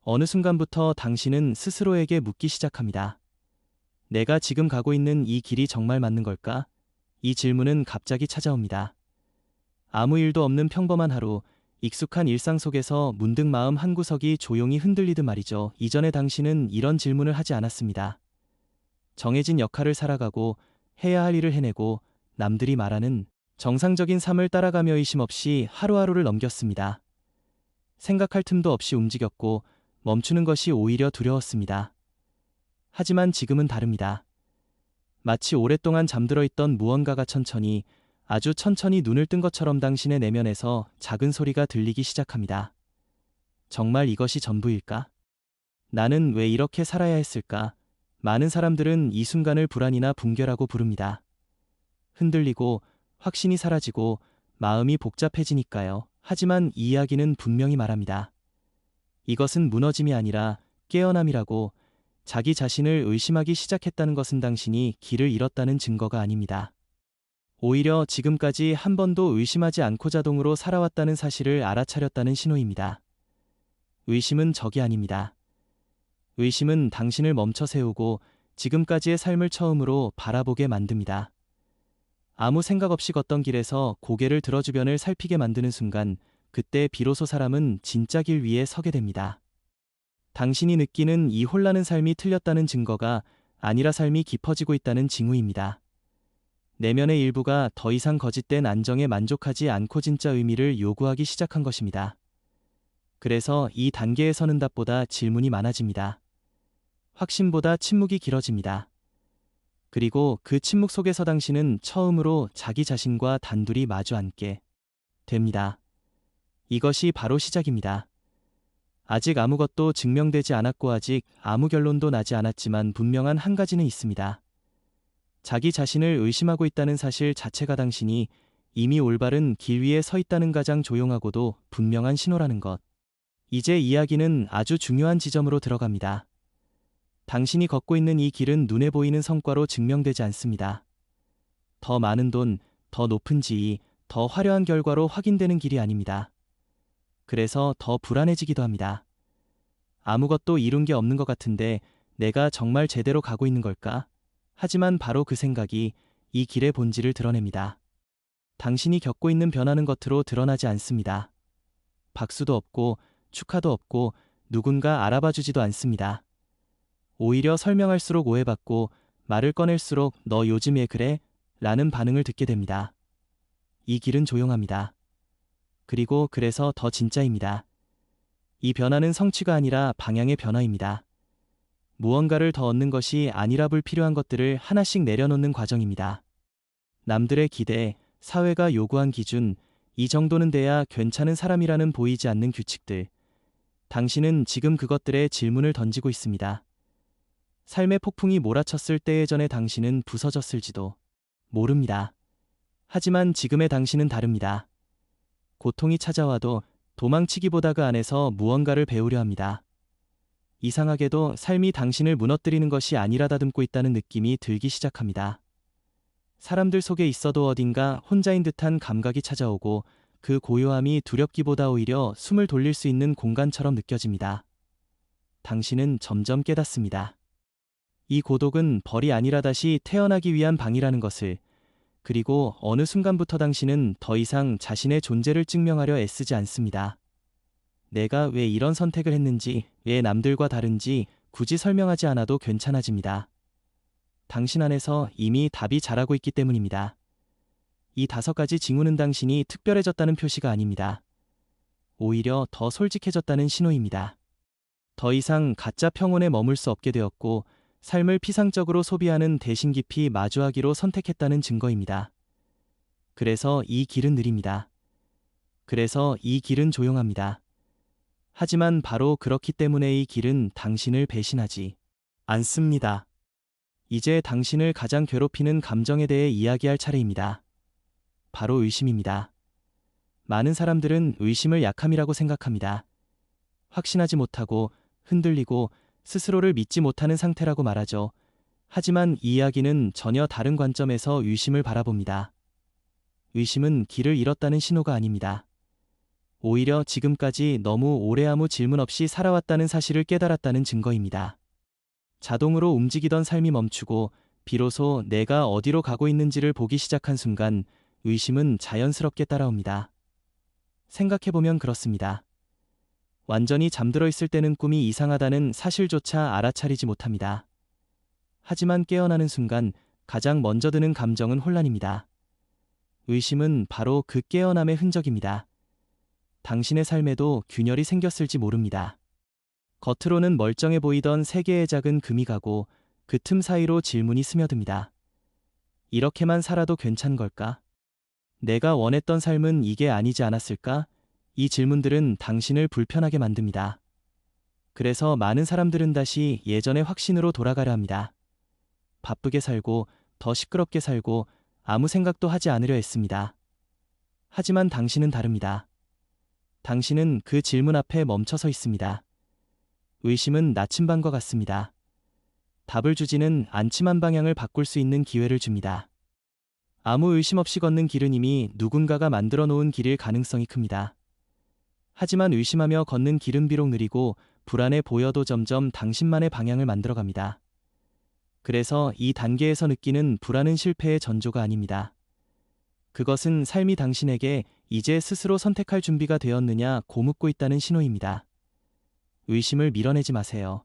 어느 순간부터 당신은 스스로에게 묻기 시작합니다. 내가 지금 가고 있는 이 길이 정말 맞는 걸까? 이 질문은 갑자기 찾아옵니다. 아무 일도 없는 평범한 하루, 익숙한 일상 속에서 문득 마음 한구석이 조용히 흔들리듯 말이죠. 이전에 당신은 이런 질문을 하지 않았습니다. 정해진 역할을 살아가고 해야 할 일을 해내고 남들이 말하는 정상적인 삶을 따라가며 의심 없이 하루하루를 넘겼습니다. 생각할 틈도 없이 움직였고 멈추는 것이 오히려 두려웠습니다. 하지만 지금은 다릅니다. 마치 오랫동안 잠들어 있던 무언가가 천천히, 아주 천천히 눈을 뜬 것처럼 당신의 내면에서 작은 소리가 들리기 시작합니다. 정말 이것이 전부일까? 나는 왜 이렇게 살아야 했을까? 많은 사람들은 이 순간을 불안이나 붕괴라고 부릅니다. 흔들리고 확신이 사라지고 마음이 복잡해지니까요. 하지만 이 이야기는 분명히 말합니다. 이것은 무너짐이 아니라 깨어남이라고. 자기 자신을 의심하기 시작했다는 것은 당신이 길을 잃었다는 증거가 아닙니다. 오히려 지금까지 한 번도 의심하지 않고 자동으로 살아왔다는 사실을 알아차렸다는 신호입니다. 의심은 적이 아닙니다. 의심은 당신을 멈춰 세우고 지금까지의 삶을 처음으로 바라보게 만듭니다. 아무 생각 없이 걷던 길에서 고개를 들어 주변을 살피게 만드는 순간, 그때 비로소 사람은 진짜 길 위에 서게 됩니다. 당신이 느끼는 이 혼란은 삶이 틀렸다는 증거가 아니라 삶이 깊어지고 있다는 징후입니다. 내면의 일부가 더 이상 거짓된 안정에 만족하지 않고 진짜 의미를 요구하기 시작한 것입니다. 그래서 이 단계에 서는 답보다 질문이 많아집니다. 확신보다 침묵이 길어집니다. 그리고 그 침묵 속에서 당신은 처음으로 자기 자신과 단둘이 마주 앉게 됩니다. 이것이 바로 시작입니다. 아직 아무것도 증명되지 않았고 아직 아무 결론도 나지 않았지만 분명한 한 가지는 있습니다. 자기 자신을 의심하고 있다는 사실 자체가 당신이 이미 올바른 길 위에 서 있다는 가장 조용하고도 분명한 신호라는 것. 이제 이야기는 아주 중요한 지점으로 들어갑니다. 당신이 걷고 있는 이 길은 눈에 보이는 성과로 증명되지 않습니다. 더 많은 돈, 더 높은 지위, 더 화려한 결과로 확인되는 길이 아닙니다. 그래서 더 불안해지기도 합니다. 아무것도 이룬 게 없는 것 같은데 내가 정말 제대로 가고 있는 걸까? 하지만 바로 그 생각이 이 길의 본질을 드러냅니다. 당신이 겪고 있는 변화는 겉으로 드러나지 않습니다. 박수도 없고 축하도 없고 누군가 알아봐주지도 않습니다. 오히려 설명할수록 오해받고 말을 꺼낼수록 너 요즘 왜 그래? 라는 반응을 듣게 됩니다. 이 길은 조용합니다. 그리고 그래서 더 진짜입니다. 이 변화는 성취가 아니라 방향의 변화입니다. 무언가를 더 얻는 것이 아니라 불필요한 것들을 하나씩 내려놓는 과정입니다. 남들의 기대, 사회가 요구한 기준, 이 정도는 돼야 괜찮은 사람이라는 보이지 않는 규칙들. 당신은 지금 그것들에 질문을 던지고 있습니다. 삶의 폭풍이 몰아쳤을 때의 전에 당신은 부서졌을지도 모릅니다. 하지만 지금의 당신은 다릅니다. 고통이 찾아와도 도망치기보다 그 안에서 무언가를 배우려 합니다. 이상하게도 삶이 당신을 무너뜨리는 것이 아니라 다듬고 있다는 느낌이 들기 시작합니다. 사람들 속에 있어도 어딘가 혼자인 듯한 감각이 찾아오고 그 고요함이 두렵기보다 오히려 숨을 돌릴 수 있는 공간처럼 느껴집니다. 당신은 점점 깨닫습니다. 이 고독은 벌이 아니라 다시 태어나기 위한 방이라는 것을. 그리고 어느 순간부터 당신은 더 이상 자신의 존재를 증명하려 애쓰지 않습니다. 내가 왜 이런 선택을 했는지, 왜 남들과 다른지 굳이 설명하지 않아도 괜찮아집니다. 당신 안에서 이미 답이 자라고 있기 때문입니다. 이 5가지 징후는 당신이 특별해졌다는 표시가 아닙니다. 오히려 더 솔직해졌다는 신호입니다. 더 이상 가짜 평온에 머물 수 없게 되었고 삶을 피상적으로 소비하는 대신 깊이 마주하기로 선택했다는 증거입니다. 그래서 이 길은 느립니다. 그래서 이 길은 조용합니다. 하지만 바로 그렇기 때문에 이 길은 당신을 배신하지 않습니다. 이제 당신을 가장 괴롭히는 감정에 대해 이야기할 차례입니다. 바로 의심입니다. 많은 사람들은 의심을 약함이라고 생각합니다. 확신하지 못하고 흔들리고 스스로를 믿지 못하는 상태라고 말하죠. 하지만 이 이야기는 전혀 다른 관점에서 의심을 바라봅니다. 의심은 길을 잃었다는 신호가 아닙니다. 오히려 지금까지 너무 오래 아무 질문 없이 살아왔다는 사실을 깨달았다는 증거입니다. 자동으로 움직이던 삶이 멈추고 비로소 내가 어디로 가고 있는지를 보기 시작한 순간 의심은 자연스럽게 따라옵니다. 생각해보면 그렇습니다. 완전히 잠들어 있을 때는 꿈이 이상하다는 사실조차 알아차리지 못합니다. 하지만 깨어나는 순간 가장 먼저 드는 감정은 혼란입니다. 의심은 바로 그 깨어남의 흔적입니다. 당신의 삶에도 균열이 생겼을지 모릅니다. 겉으로는 멀쩡해 보이던 세 개의 작은 금이 가고 그 틈 사이로 질문이 스며듭니다. 이렇게만 살아도 괜찮은 걸까? 내가 원했던 삶은 이게 아니지 않았을까? 이 질문들은 당신을 불편하게 만듭니다. 그래서 많은 사람들은 다시 예전의 확신으로 돌아가려 합니다. 바쁘게 살고 더 시끄럽게 살고 아무 생각도 하지 않으려 했습니다. 하지만 당신은 다릅니다. 당신은 그 질문 앞에 멈춰서 있습니다. 의심은 나침반과 같습니다. 답을 주지는 않지만 방향을 바꿀 수 있는 기회를 줍니다. 아무 의심 없이 걷는 길은 이미 누군가가 만들어 놓은 길일 가능성이 큽니다. 하지만 의심하며 걷는 길은 비록 느리고 불안해 보여도 점점 당신만의 방향을 만들어갑니다. 그래서 이 단계에서 느끼는 불안은 실패의 전조가 아닙니다. 그것은 삶이 당신에게 이제 스스로 선택할 준비가 되었느냐 고묻고 있다는 신호입니다. 의심을 밀어내지 마세요.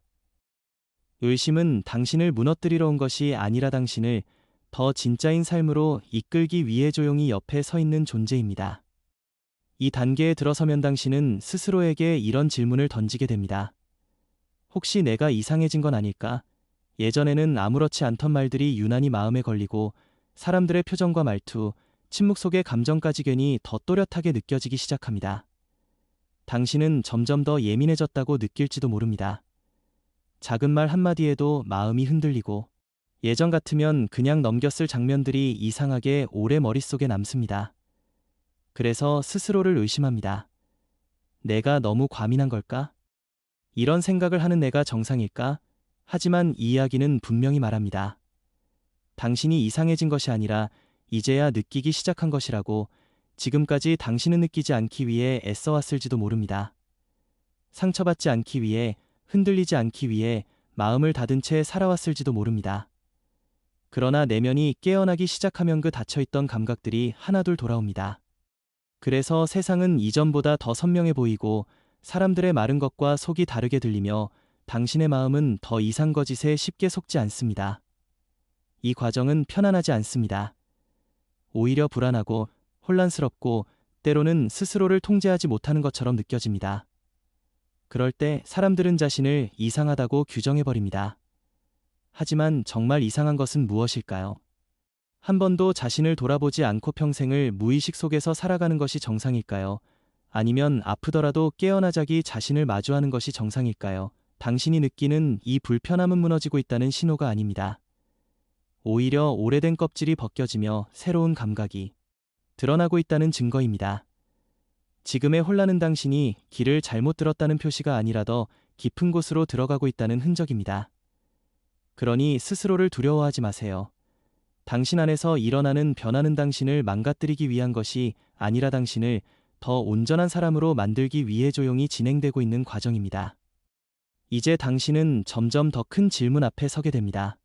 의심은 당신을 무너뜨리러 온 것이 아니라 당신을 더 진짜인 삶으로 이끌기 위해 조용히 옆에 서 있는 존재입니다. 이 단계에 들어서면 당신은 스스로에게 이런 질문을 던지게 됩니다. 혹시 내가 이상해진 건 아닐까? 예전에는 아무렇지 않던 말들이 유난히 마음에 걸리고 사람들의 표정과 말투, 침묵 속의 감정까지 괜히 더 또렷하게 느껴지기 시작합니다. 당신은 점점 더 예민해졌다고 느낄지도 모릅니다. 작은 말 한마디에도 마음이 흔들리고 예전 같으면 그냥 넘겼을 장면들이 이상하게 오래 머릿속에 남습니다. 그래서 스스로를 의심합니다. 내가 너무 과민한 걸까? 이런 생각을 하는 내가 정상일까? 하지만 이 이야기는 분명히 말합니다. 당신이 이상해진 것이 아니라 이제야 느끼기 시작한 것이라고. 지금까지 당신은 느끼지 않기 위해 애써왔을지도 모릅니다. 상처받지 않기 위해, 흔들리지 않기 위해 마음을 닫은 채 살아왔을지도 모릅니다. 그러나 내면이 깨어나기 시작하면 그 닫혀있던 감각들이 하나둘 돌아옵니다. 그래서 세상은 이전보다 더 선명해 보이고 사람들의 말은 것과 속이 다르게 들리며 당신의 마음은 더 이상 거짓에 쉽게 속지 않습니다. 이 과정은 편안하지 않습니다. 오히려 불안하고 혼란스럽고 때로는 스스로를 통제하지 못하는 것처럼 느껴집니다. 그럴 때 사람들은 자신을 이상하다고 규정해버립니다. 하지만 정말 이상한 것은 무엇일까요? 한 번도 자신을 돌아보지 않고 평생을 무의식 속에서 살아가는 것이 정상일까요? 아니면 아프더라도 깨어나자기 자신을 마주하는 것이 정상일까요? 당신이 느끼는 이 불편함은 무너지고 있다는 신호가 아닙니다. 오히려 오래된 껍질이 벗겨지며 새로운 감각이 드러나고 있다는 증거입니다. 지금의 혼란은 당신이 길을 잘못 들었다는 표시가 아니라 더 깊은 곳으로 들어가고 있다는 흔적입니다. 그러니 스스로를 두려워하지 마세요. 당신 안에서 일어나는 변화는 당신을 망가뜨리기 위한 것이 아니라 당신을 더 온전한 사람으로 만들기 위해 조용히 진행되고 있는 과정입니다. 이제 당신은 점점 더 큰 질문 앞에 서게 됩니다.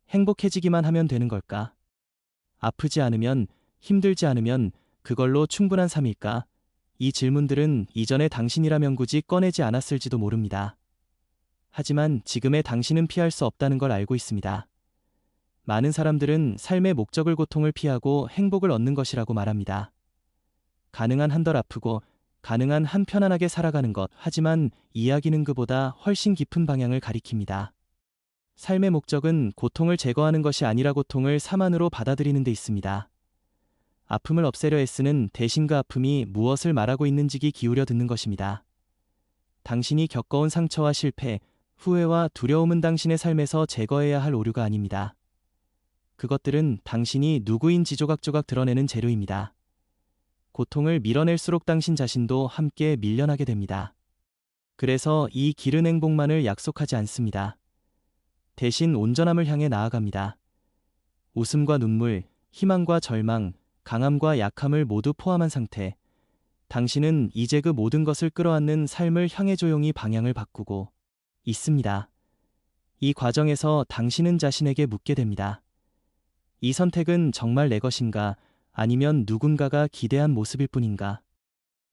행복해지기만 하면 되는 걸까? 아프지 않으면, 힘들지 않으면 그걸로 충분한 삶일까? 이 질문들은 이전에 당신이라면 굳이 꺼내지 않았을지도 모릅니다. 하지만 지금의 당신은 피할 수 없다는 걸 알고 있습니다. 많은 사람들은 삶의 목적을 고통을 피하고 행복을 얻는 것이라고 말합니다. 가능한 한 덜 아프고 가능한 한 편안하게 살아가는 것. 하지만 이야기는 그보다 훨씬 깊은 방향을 가리킵니다. 삶의 목적은 고통을 제거하는 것이 아니라 고통을 사만으로 받아들이는 데 있습니다. 아픔을 없애려 애쓰는 대신 그 아픔이 무엇을 말하고 있는지 귀 기울여 듣는 것입니다. 당신이 겪어온 상처와 실패, 후회와 두려움은 당신의 삶에서 제거해야 할 오류가 아닙니다. 그것들은 당신이 누구인지 조각조각 드러내는 재료입니다. 고통을 밀어낼수록 당신 자신도 함께 밀려나게 됩니다. 그래서 이 길은 행복만을 약속하지 않습니다. 대신 온전함을 향해 나아갑니다. 웃음과 눈물, 희망과 절망, 강함과 약함을 모두 포함한 상태. 당신은 이제 그 모든 것을 끌어안는 삶을 향해 조용히 방향을 바꾸고 있습니다. 이 과정에서 당신은 자신에게 묻게 됩니다. 이 선택은 정말 내 것인가? 아니면 누군가가 기대한 모습일 뿐인가?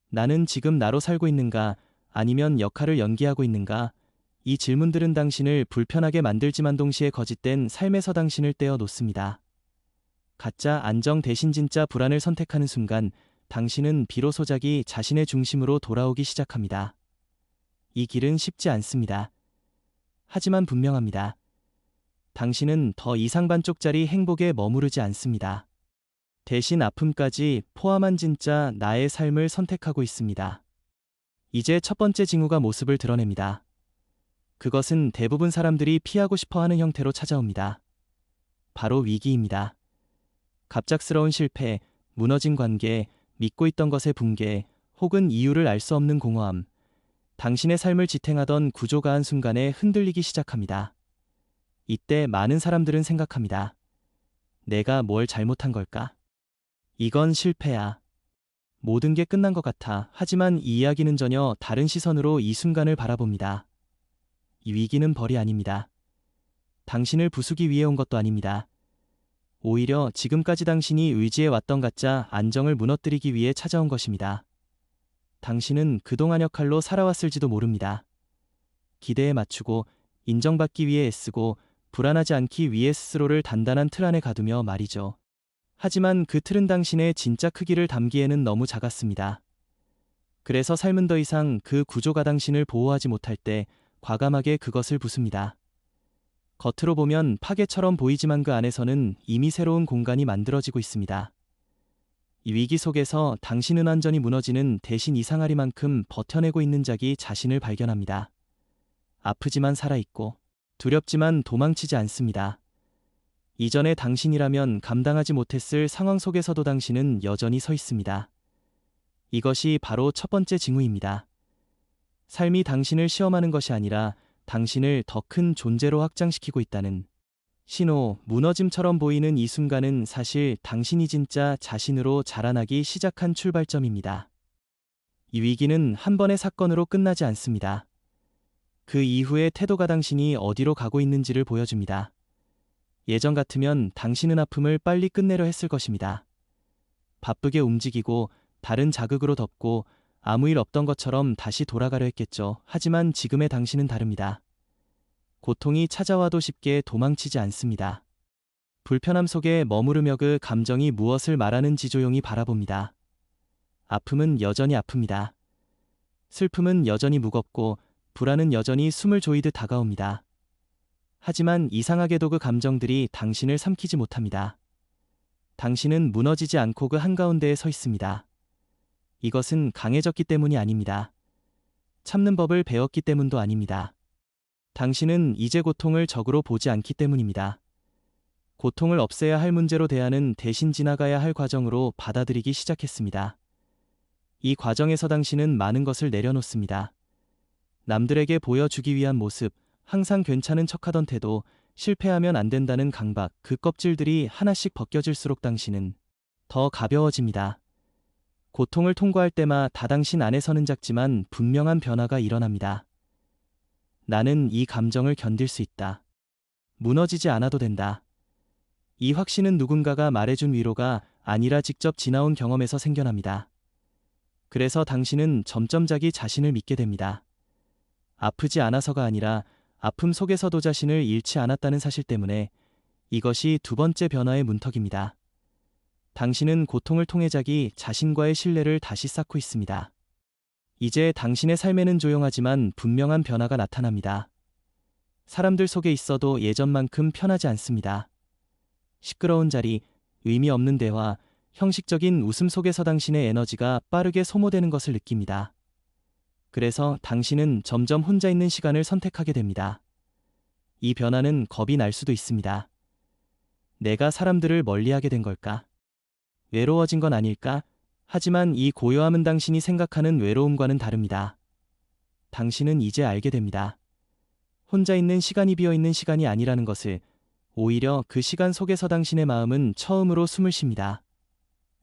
나는 지금 나로 살고 있는가? 아니면 역할을 연기하고 있는가? 이 질문들은 당신을 불편하게 만들지만 동시에 거짓된 삶에서 당신을 떼어 놓습니다. 가짜 안정 대신 진짜 불안을 선택하는 순간 당신은 비로소 자기 자신의 중심으로 돌아오기 시작합니다. 이 길은 쉽지 않습니다. 하지만 분명합니다. 당신은 더 이상 반쪽짜리 행복에 머무르지 않습니다. 대신 아픔까지 포함한 진짜 나의 삶을 선택하고 있습니다. 이제 첫 번째 징후가 모습을 드러냅니다. 그것은 대부분 사람들이 피하고 싶어 하는 형태로 찾아옵니다. 바로 위기입니다. 갑작스러운 실패, 무너진 관계, 믿고 있던 것의 붕괴, 혹은 이유를 알 수 없는 공허함. 당신의 삶을 지탱하던 구조가 한순간에 흔들리기 시작합니다. 이때 많은 사람들은 생각합니다. 내가 뭘 잘못한 걸까? 이건 실패야. 모든 게 끝난 것 같아. 하지만 이 이야기는 전혀 다른 시선으로 이 순간을 바라봅니다. 이 위기는 벌이 아닙니다. 당신을 부수기 위해 온 것도 아닙니다. 오히려 지금까지 당신이 의지해왔던 가짜 안정을 무너뜨리기 위해 찾아온 것입니다. 당신은 그동안 역할로 살아왔을지도 모릅니다. 기대에 맞추고 인정받기 위해 애쓰고 불안하지 않기 위해 스스로를 단단한 틀 안에 가두며 말이죠. 하지만 그 틀은 당신의 진짜 크기를 담기에는 너무 작았습니다. 그래서 삶은 더 이상 그 구조가 당신을 보호하지 못할 때 과감하게 그것을 부숩니다. 겉으로 보면 파괴처럼 보이지만 그 안에서는 이미 새로운 공간이 만들어지고 있습니다. 이 위기 속에서 당신은 완전히 무너지는 대신 이상하리만큼 버텨내고 있는 자기 자신을 발견합니다. 아프지만 살아있고 두렵지만 도망치지 않습니다. 이전에 당신이라면 감당하지 못했을 상황 속에서도 당신은 여전히 서 있습니다. 이것이 바로 첫 번째 징후입니다. 삶이 당신을 시험하는 것이 아니라 당신을 더 큰 존재로 확장시키고 있다는 신호. 무너짐처럼 보이는 이 순간은 사실 당신이 진짜 자신으로 자라나기 시작한 출발점입니다. 이 위기는 한 번의 사건으로 끝나지 않습니다. 그 이후의 태도가 당신이 어디로 가고 있는지를 보여줍니다. 예전 같으면 당신은 아픔을 빨리 끝내려 했을 것입니다. 바쁘게 움직이고 다른 자극으로 덮고 아무 일 없던 것처럼 다시 돌아가려 했겠죠. 하지만 지금의 당신은 다릅니다. 고통이 찾아와도 쉽게 도망치지 않습니다. 불편함 속에 머무르며 그 감정이 무엇을 말하는지 조용히 바라봅니다. 아픔은 여전히 아픕니다. 슬픔은 여전히 무겁고 불안은 여전히 숨을 조이듯 다가옵니다. 하지만 이상하게도 그 감정들이 당신을 삼키지 못합니다. 당신은 무너지지 않고 그 한가운데에 서 있습니다. 이것은 강해졌기 때문이 아닙니다. 참는 법을 배웠기 때문도 아닙니다. 당신은 이제 고통을 적으로 보지 않기 때문입니다. 고통을 없애야 할 문제로 대하는 대신 지나가야 할 과정으로 받아들이기 시작했습니다. 이 과정에서 당신은 많은 것을 내려놓습니다. 남들에게 보여주기 위한 모습, 항상 괜찮은 척하던 태도, 실패하면 안 된다는 강박, 그 껍질들이 하나씩 벗겨질수록 당신은 더 가벼워집니다. 고통을 통과할 때마다 당신 안에서는 작지만 분명한 변화가 일어납니다. 나는 이 감정을 견딜 수 있다. 무너지지 않아도 된다. 이 확신은 누군가가 말해준 위로가 아니라 직접 지나온 경험에서 생겨납니다. 그래서 당신은 점점 자기 자신을 믿게 됩니다. 아프지 않아서가 아니라 아픔 속에서도 자신을 잃지 않았다는 사실 때문에. 이것이 두 번째 변화의 문턱입니다. 당신은 고통을 통해 자기 자신과의 신뢰를 다시 쌓고 있습니다. 이제 당신의 삶에는 조용하지만 분명한 변화가 나타납니다. 사람들 속에 있어도 예전만큼 편하지 않습니다. 시끄러운 자리, 의미 없는 대화, 형식적인 웃음 속에서 당신의 에너지가 빠르게 소모되는 것을 느낍니다. 그래서 당신은 점점 혼자 있는 시간을 선택하게 됩니다. 이 변화는 겁이 날 수도 있습니다. 내가 사람들을 멀리하게 된 걸까? 외로워진 건 아닐까? 하지만 이 고요함은 당신이 생각하는 외로움과는 다릅니다. 당신은 이제 알게 됩니다. 혼자 있는 시간이 비어있는 시간이 아니라는 것을. 오히려 그 시간 속에서 당신의 마음은 처음으로 숨을 쉽니다.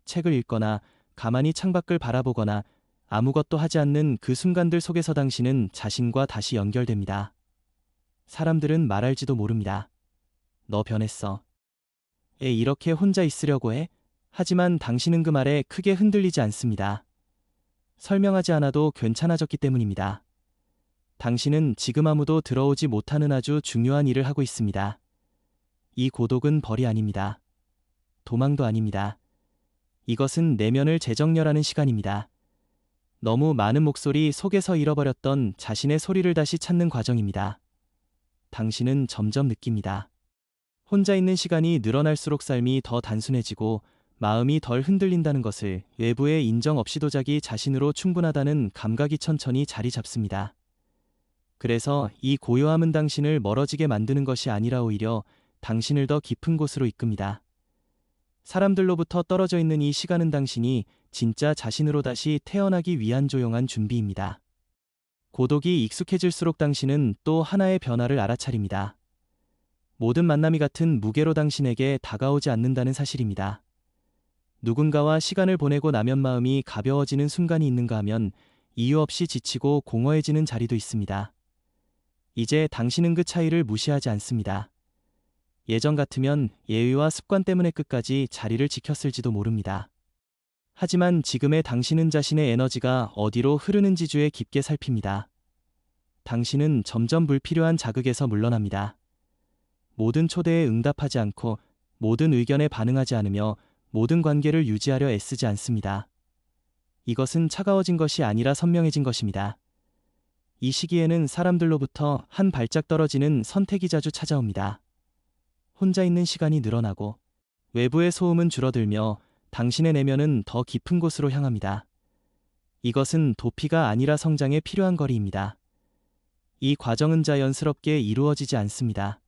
책을 읽거나 가만히 창밖을 바라보거나 아무것도 하지 않는 그 순간들 속에서 당신은 자신과 다시 연결됩니다. 사람들은 말할지도 모릅니다. 너 변했어. 이렇게 혼자 있으려고 해? 하지만 당신은 그 말에 크게 흔들리지 않습니다. 설명하지 않아도 괜찮아졌기 때문입니다. 당신은 지금 아무도 들어오지 못하는 아주 중요한 일을 하고 있습니다. 이 고독은 벌이 아닙니다. 도망도 아닙니다. 이것은 내면을 재정렬하는 시간입니다. 너무 많은 목소리 속에서 잃어버렸던 자신의 소리를 다시 찾는 과정입니다. 당신은 점점 느낍니다. 혼자 있는 시간이 늘어날수록 삶이 더 단순해지고 마음이 덜 흔들린다는 것을, 외부의 인정 없이도 자기 자신으로 충분하다는 감각이 천천히 자리 잡습니다. 그래서 이 고요함은 당신을 멀어지게 만드는 것이 아니라 오히려 당신을 더 깊은 곳으로 이끕니다. 사람들로부터 떨어져 있는 이 시간은 당신이 진짜 자신으로 다시 태어나기 위한 조용한 준비입니다. 고독이 익숙해질수록 당신은 또 하나의 변화를 알아차립니다. 모든 만남이 같은 무게로 당신에게 다가오지 않는다는 사실입니다. 누군가와 시간을 보내고 나면 마음이 가벼워지는 순간이 있는가 하면 이유 없이 지치고 공허해지는 자리도 있습니다. 이제 당신은 그 차이를 무시하지 않습니다. 예전 같으면 예의와 습관 때문에 끝까지 자리를 지켰을지도 모릅니다. 하지만 지금의 당신은 자신의 에너지가 어디로 흐르는지 주에 깊게 살핍니다. 당신은 점점 불필요한 자극에서 물러납니다. 모든 초대에 응답하지 않고 모든 의견에 반응하지 않으며 모든 관계를 유지하려 애쓰지 않습니다. 이것은 차가워진 것이 아니라 선명해진 것입니다. 이 시기에는 사람들로부터 한 발짝 떨어지는 선택이 자주 찾아옵니다. 혼자 있는 시간이 늘어나고 외부의 소음은 줄어들며 당신의 내면은 더 깊은 곳으로 향합니다. 이것은 도피가 아니라 성장에 필요한 거리입니다. 이 과정은 자연스럽게 이루어지지 않습니다.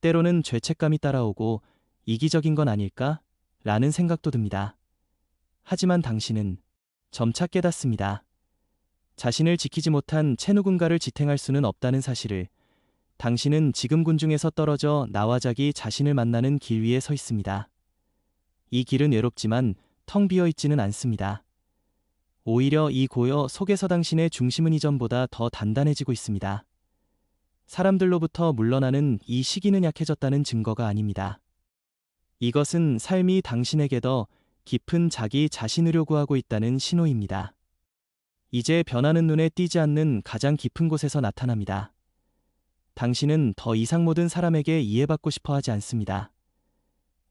때로는 죄책감이 따라오고 이기적인 건 아닐까? 라는 생각도 듭니다. 하지만 당신은 점차 깨닫습니다. 자신을 지키지 못한 채 누군가를 지탱할 수는 없다는 사실을. 당신은 지금 군중에서 떨어져 나와 자기 자신을 만나는 길 위에 서 있습니다. 이 길은 외롭지만 텅 비어 있지는 않습니다. 오히려 이 고요 속에서 당신의 중심은 이전보다 더 단단해지고 있습니다. 사람들로부터 물러나는 이 시기는 약해졌다는 증거가 아닙니다. 이것은 삶이 당신에게 더 깊은 자기 자신을 요구하고 있다는 신호입니다. 이제 변화는 눈에 띄지 않는 가장 깊은 곳에서 나타납니다. 당신은 더 이상 모든 사람에게 이해받고 싶어 하지 않습니다.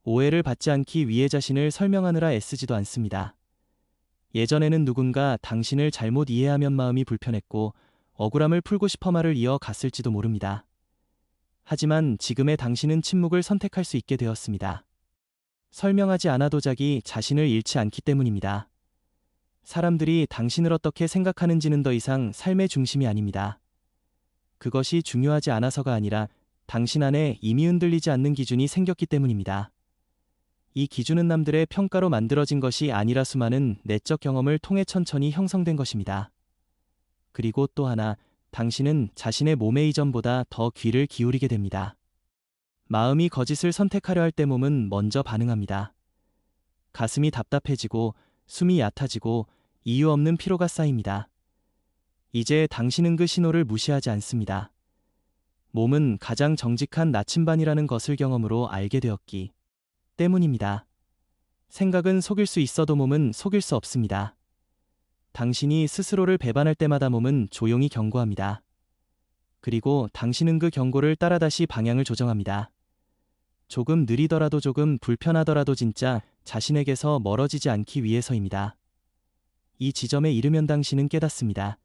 오해를 받지 않기 위해 자신을 설명하느라 애쓰지도 않습니다. 예전에는 누군가 당신을 잘못 이해하면 마음이 불편했고 억울함을 풀고 싶어 말을 이어갔을지도 모릅니다. 하지만 지금의 당신은 침묵을 선택할 수 있게 되었습니다. 설명하지 않아도 자기 자신을 잃지 않기 때문입니다. 사람들이 당신을 어떻게 생각하는지는 더 이상 삶의 중심이 아닙니다. 그것이 중요하지 않아서가 아니라 당신 안에 이미 흔들리지 않는 기준이 생겼기 때문입니다. 이 기준은 남들의 평가로 만들어진 것이 아니라 수많은 내적 경험을 통해 천천히 형성된 것입니다. 그리고 또 하나, 당신은 자신의 몸에 이전보다 더 귀를 기울이게 됩니다. 마음이 거짓을 선택하려 할 때 몸은 먼저 반응합니다. 가슴이 답답해지고 숨이 얕아지고 이유 없는 피로가 쌓입니다. 이제 당신은 그 신호를 무시하지 않습니다. 몸은 가장 정직한 나침반이라는 것을 경험으로 알게 되었기 때문입니다. 생각은 속일 수 있어도 몸은 속일 수 없습니다. 당신이 스스로를 배반할 때마다 몸은 조용히 경고합니다. 그리고 당신은 그 경고를 따라 다시 방향을 조정합니다. 조금 느리더라도 조금 불편하더라도 진짜 자신에게서 멀어지지 않기 위해서입니다. 이 지점에 이르면 당신은 깨닫습니다.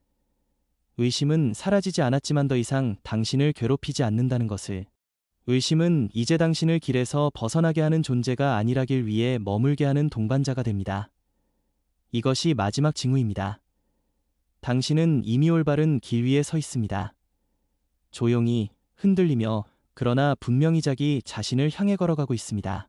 의심은 사라지지 않았지만 더 이상 당신을 괴롭히지 않는다는 것을. 의심은 이제 당신을 길에서 벗어나게 하는 존재가 아니라길 위해 머물게 하는 동반자가 됩니다. 이것이 마지막 징후입니다. 당신은 이미 올바른 길 위에 서 있습니다. 조용히 흔들리며 그러나 분명히 자기 자신을 향해 걸어가고 있습니다.